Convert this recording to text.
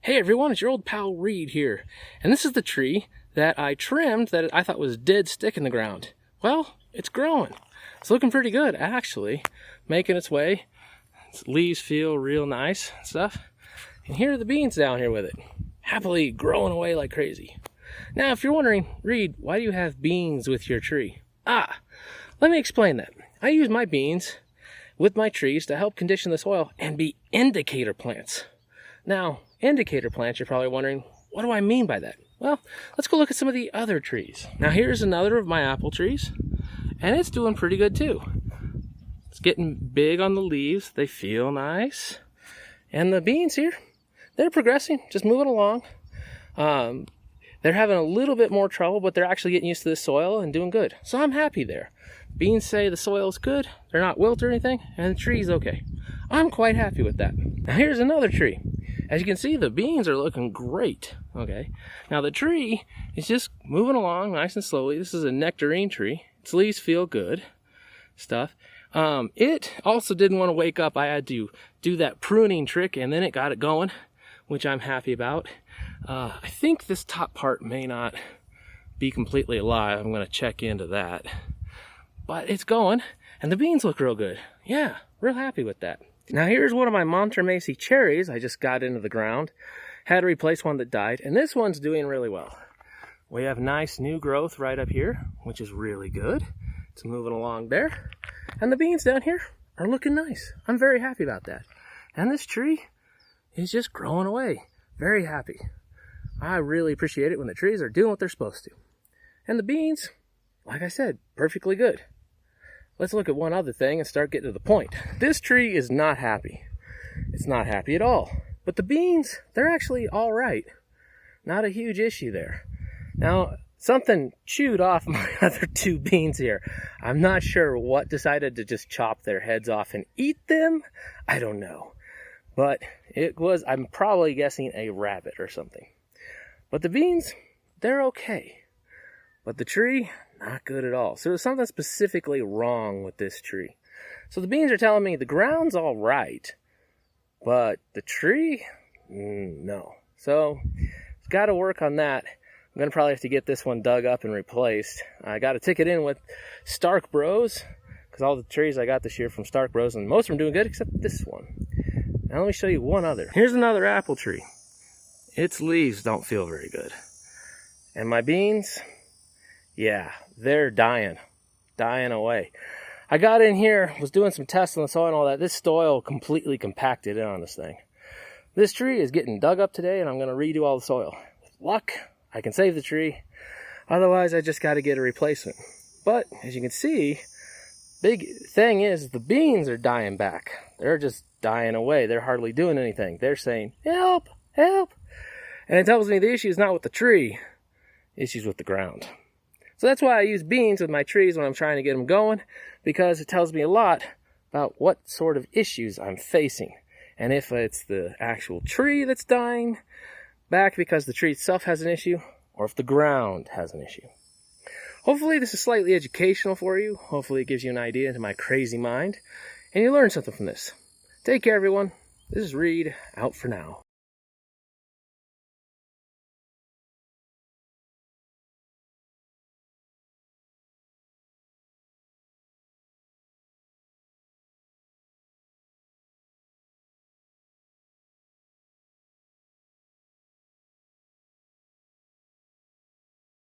Hey everyone, it's your old pal Reed here, and this is the tree that I trimmed that I thought was dead stick in the ground. Well, it's growing. It's looking pretty good, actually, making its way. Its leaves feel real nice and stuff. And here are the beans down here with it, happily growing away like crazy. Now, if you're wondering, Reed, why do you have beans with your tree? Let me explain that. I use my beans with my trees to help condition the soil and be indicator plants. Now, indicator plants, you're probably wondering, what do I mean by that? Well, let's go look at some of the other trees. Now, here's another of my apple trees, and it's doing pretty good too. It's getting big on the leaves. They feel nice. And the beans here, they're progressing, just moving along. They're having a little bit more trouble, but they're actually getting used to the soil and doing good. So I'm happy there. Beans say the soil's good, they're not wilt or anything, and the tree's okay. I'm quite happy with that. Now here's another tree. As you can see, the beans are looking great, okay? Now the tree is just moving along nice and slowly. This is a nectarine tree. Its leaves feel good, stuff. It also didn't want to wake up. I had to do that pruning trick, and then it got it going, which I'm happy about. I think this top part may not be completely alive. I'm going to check into that. But it's going, and the beans look real good. Yeah, real happy with that. Now here's one of my Montermacy cherries I just got into the ground. Had to replace one that died, and this one's doing really well. We have nice new growth right up here, which is really good. It's moving along there. And the beans down here are looking nice. I'm very happy about that. And this tree is just growing away. Very happy. I really appreciate it when the trees are doing what they're supposed to. And the beans, like I said, perfectly good. Let's look at one other thing and start getting to the point. This tree is not happy. It's not happy at all. But the beans, they're actually all right. Not a huge issue there. Now, something chewed off my other two beans here. I'm not sure what decided to just chop their heads off and eat them. I don't know. But it was, I'm probably guessing, a rabbit or something. But the beans, they're okay. But the tree, not good at all. So there's something specifically wrong with this tree. So the beans are telling me the ground's all right, but the tree, no. So it's got to work on that. I'm going to probably have to get this one dug up and replaced. I got to tick it in with Stark Bros, because all the trees I got this year from Stark Bros, and most of them doing good except this one. Now let me show you one other. Here's another apple tree. Its leaves don't feel very good. And my beans, yeah, they're dying away. I got in here, was doing some tests on the soil and all that. This soil completely compacted in on this thing. This tree is getting dug up today, and I'm going to redo all the soil. With luck, I can save the tree. Otherwise, I just got to get a replacement. But, as you can see, big thing is the beans are dying back. They're just dying away. They're hardly doing anything. They're saying, help, help. And it tells me the issue is not with the tree. The issue's with the ground. So that's why I use beans with my trees when I'm trying to get them going, because it tells me a lot about what sort of issues I'm facing. And if it's the actual tree that's dying back because the tree itself has an issue, or if the ground has an issue. Hopefully this is slightly educational for you. Hopefully it gives you an idea into my crazy mind, and you learn something from this. Take care, everyone. This is Reed, out for now.